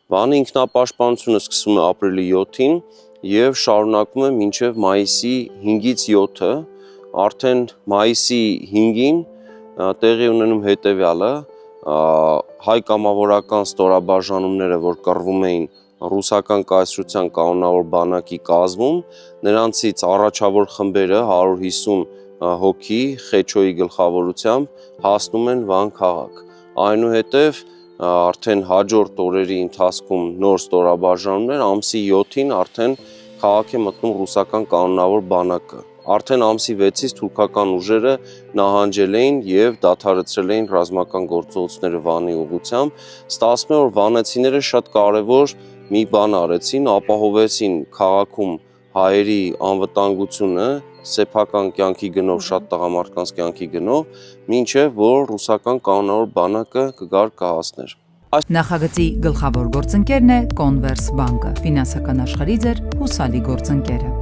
Վանի ինքնապաշտպանությունը սկսվում է ապրիլի 7-ին եւ շարունակվում է մինչեւ մայիսի 5-ից 7-ը, արդեն մայիսի 5-ին տեղի ունենում հետեւյալը, հայ կամավորական ստորաբաժանումները, որ կռվում էին ռուսական կայսրության կանոնավոր բանակի կազմում, նրանցից առաջավոր խմբերը 150 հոգի Խեչոյի գլխավորությամբ հասնում են Վան քաղաք։ Այնուհետև արդեն հաջորդ օրերի ընթացքում նոր ստորաբաժանումներ, ամսի 7-ին արդեն քաղաք է մտնում ռուսական կանոնավոր բանակը։ Արդեն ամսի 6-ից թուրքական ուժերը նահանջել էին եւ դադարեցրել էին ռազմական գործողությունները Վանի ուղղությամբ։ Ստացվում է, որ վանեցիները շատ կարեւոր մի բան արեցին, ապահովեցին քաղաքում հայերի անվտանգությունը, սեփական կյանքի գնով, շատ տղամարդկանց կյանքի գնով, մինչև որ ռուսական կանոնավոր բանակը կգար կհասներ։ Նախագծի գլխավոր գործընկերն է Converse բանկը, ֆինանսական աշխարհի ձեր հուսալի գործընկերը։